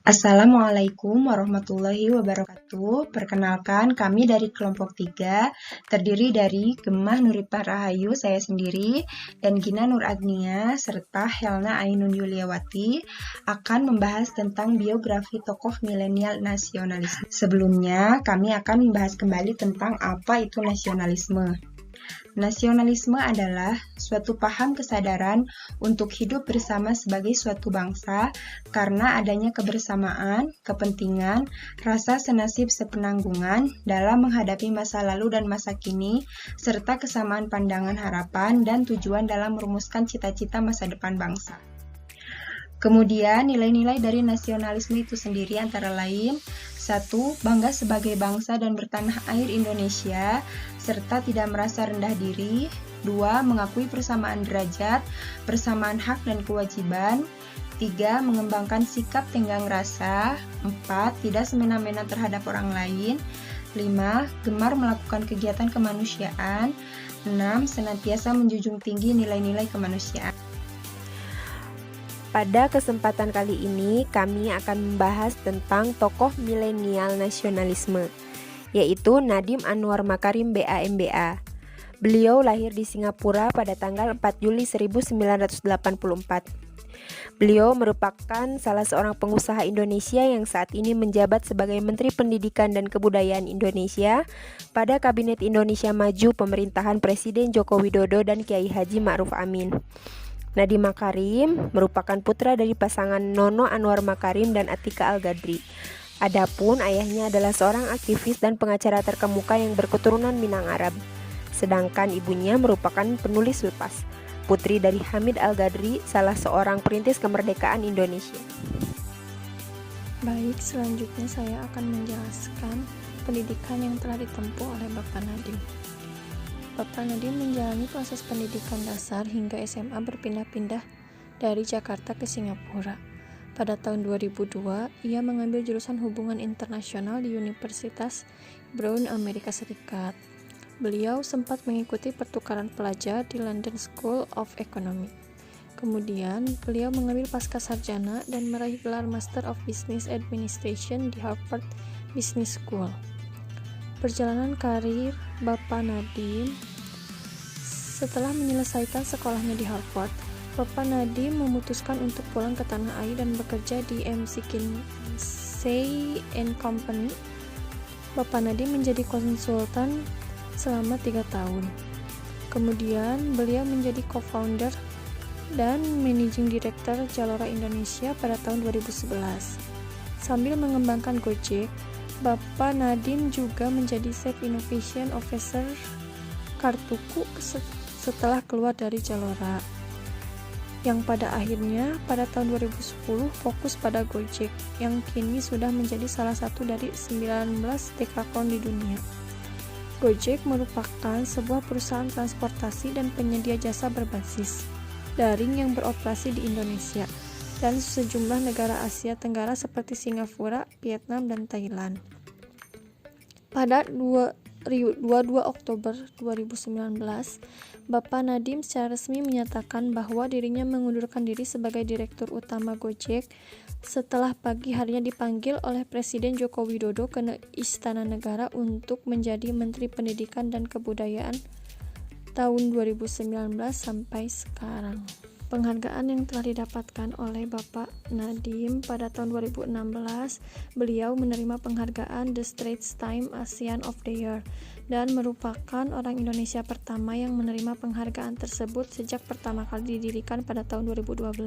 Assalamualaikum warahmatullahi wabarakatuh. Perkenalkan, kami dari kelompok 3, terdiri dari Gemah Nuripah Rahayu, saya sendiri, dan Gina Nur Agnia, serta Helna Ainun Yuliawati, akan membahas tentang biografi tokoh milenial nasionalisme. Sebelumnya, kami akan membahas kembali tentang apa itu nasionalisme. Nasionalisme adalah suatu paham kesadaran untuk hidup bersama sebagai suatu bangsa karena adanya kebersamaan, kepentingan, rasa senasib sepenanggungan dalam menghadapi masa lalu dan masa kini, serta kesamaan pandangan harapan dan tujuan dalam merumuskan cita-cita masa depan bangsa. Kemudian, nilai-nilai dari nasionalisme itu sendiri antara lain 1. Bangga sebagai bangsa dan bertanah air Indonesia, serta tidak merasa rendah diri. 2. Mengakui persamaan derajat, persamaan hak dan kewajiban. 3. Mengembangkan sikap tenggang rasa. 4. Tidak semena-mena terhadap orang lain. 5. Gemar melakukan kegiatan kemanusiaan. 6. Senantiasa menjunjung tinggi nilai-nilai kemanusiaan. Pada kesempatan kali ini, kami akan membahas tentang tokoh milenial nasionalisme, yaitu Nadiem Anwar Makarim BA-MBA. Beliau lahir di Singapura pada tanggal 4 Juli 1984. Beliau merupakan salah seorang pengusaha Indonesia yang saat ini menjabat sebagai Menteri Pendidikan dan Kebudayaan Indonesia pada Kabinet Indonesia Maju pemerintahan Presiden Joko Widodo dan Kiai Haji Ma'ruf Amin. Nadiem Makarim merupakan putra dari pasangan Nono Anwar Makarim dan Atika Al-Gadri. Adapun ayahnya adalah seorang aktivis dan pengacara terkemuka yang berketurunan Minang Arab. Sedangkan ibunya merupakan penulis lepas, putri dari Hamid Al-Gadri, salah seorang perintis kemerdekaan Indonesia. Baik, selanjutnya saya akan menjelaskan pendidikan yang telah ditempuh oleh Bapak Nadiem. Bapak Nadiem menjalani proses pendidikan dasar hingga SMA berpindah-pindah dari Jakarta ke Singapura. Pada tahun 2002, ia mengambil jurusan hubungan internasional di Universitas Brown, Amerika Serikat. Beliau sempat mengikuti pertukaran pelajar di London School of Economics. Kemudian, beliau mengambil pascasarjana dan meraih gelar Master of Business Administration di Harvard Business School. Perjalanan karir Bapak Nadiem. Setelah menyelesaikan sekolahnya di Harvard, Bapak Nadiem memutuskan untuk pulang ke tanah air dan bekerja di McKinsey & Company. Bapak Nadiem menjadi konsultan selama 3 tahun. Kemudian, beliau menjadi co-founder dan managing director Zalora Indonesia pada tahun 2011. Sambil mengembangkan Gojek, Bapak Nadiem juga menjadi Chief Innovation Officer Kartuku setelah keluar dari Zalora, yang pada akhirnya pada tahun 2010 fokus pada Gojek, yang kini sudah menjadi salah satu dari 19 dekakon di dunia. Gojek merupakan sebuah perusahaan transportasi dan penyedia jasa berbasis daring yang beroperasi di Indonesia dan sejumlah negara Asia Tenggara seperti Singapura, Vietnam, dan Thailand. Pada 22 Oktober 2019, Bapak Nadiem secara resmi menyatakan bahwa dirinya mengundurkan diri sebagai Direktur Utama Gojek setelah pagi harinya dipanggil oleh Presiden Joko Widodo ke Istana Negara untuk menjadi Menteri Pendidikan dan Kebudayaan tahun 2019 sampai sekarang. Penghargaan yang telah didapatkan oleh Bapak Nadiem pada tahun 2016, beliau menerima penghargaan The Straits Times ASEAN of the Year dan merupakan orang Indonesia pertama yang menerima penghargaan tersebut sejak pertama kali didirikan pada tahun 2012.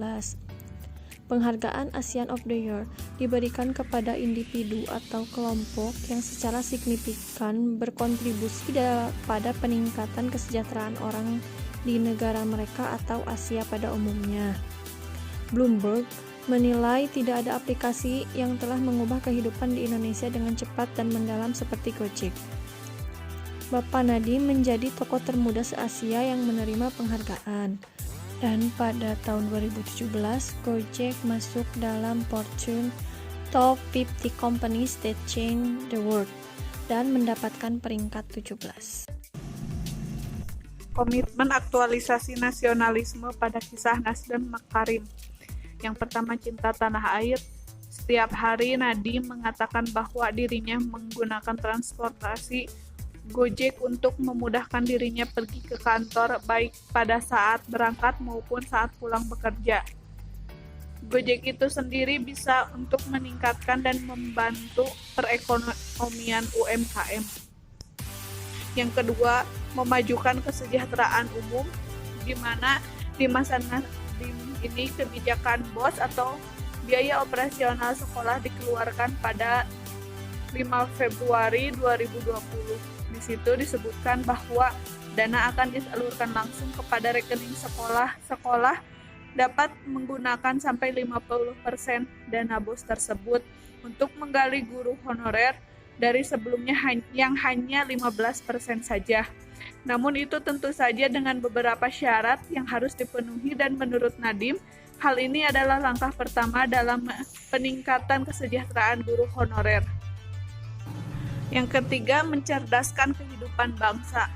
Penghargaan ASEAN of the Year diberikan kepada individu atau kelompok yang secara signifikan berkontribusi pada peningkatan kesejahteraan orang di negara mereka atau Asia pada umumnya. Bloomberg menilai tidak ada aplikasi yang telah mengubah kehidupan di Indonesia dengan cepat dan mendalam seperti Gojek. Bapak Nadiem menjadi tokoh termuda se-Asia yang menerima penghargaan. Dan pada tahun 2017, Gojek masuk dalam Fortune Top 50 Companies That Change the World dan mendapatkan peringkat 17. Komitmen aktualisasi nasionalisme pada kisah Nadiem Makarim. Yang pertama, cinta tanah air. Setiap hari Nadiem mengatakan bahwa dirinya menggunakan transportasi Gojek untuk memudahkan dirinya pergi ke kantor baik pada saat berangkat maupun saat pulang bekerja. Gojek itu sendiri bisa untuk meningkatkan dan membantu perekonomian UMKM. Yang kedua, memajukan kesejahteraan umum, di mana di masa Nadiem ini kebijakan BOS atau biaya operasional sekolah dikeluarkan pada 5 Februari 2020. Di situ disebutkan bahwa dana akan disalurkan langsung kepada rekening sekolah. Sekolah dapat menggunakan sampai 50% dana BOS tersebut untuk menggali guru honorer dari sebelumnya yang hanya 15% saja. Namun itu tentu saja dengan beberapa syarat yang harus dipenuhi dan menurut Nadiem, hal ini adalah langkah pertama dalam peningkatan kesejahteraan guru honorer. Yang ketiga, mencerdaskan kehidupan bangsa.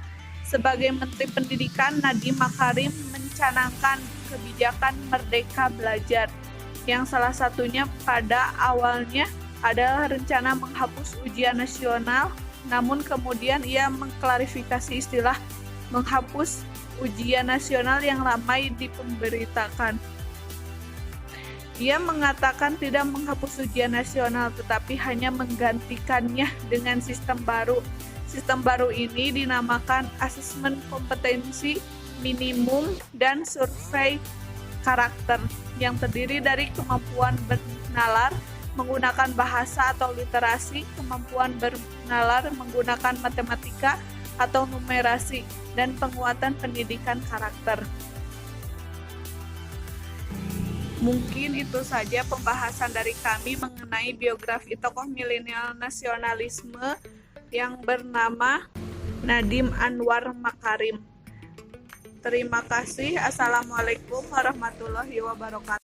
Sebagai Menteri Pendidikan, Nadiem Makarim mencanangkan kebijakan Merdeka Belajar, yang salah satunya pada awalnya adalah rencana menghapus ujian nasional, namun kemudian ia mengklarifikasi istilah menghapus ujian nasional yang ramai dipemberitakan. Ia mengatakan tidak menghapus ujian nasional, tetapi hanya menggantikannya dengan sistem baru. Sistem baru ini dinamakan asesmen kompetensi minimum dan survei karakter, yang terdiri dari kemampuan bernalar menggunakan bahasa atau literasi, kemampuan bernalar menggunakan matematika atau numerasi, dan penguatan pendidikan karakter. Mungkin itu saja pembahasan dari kami mengenai biografi tokoh milenial nasionalisme yang bernama Nadiem Anwar Makarim. Terima kasih. Assalamualaikum warahmatullahi wabarakatuh.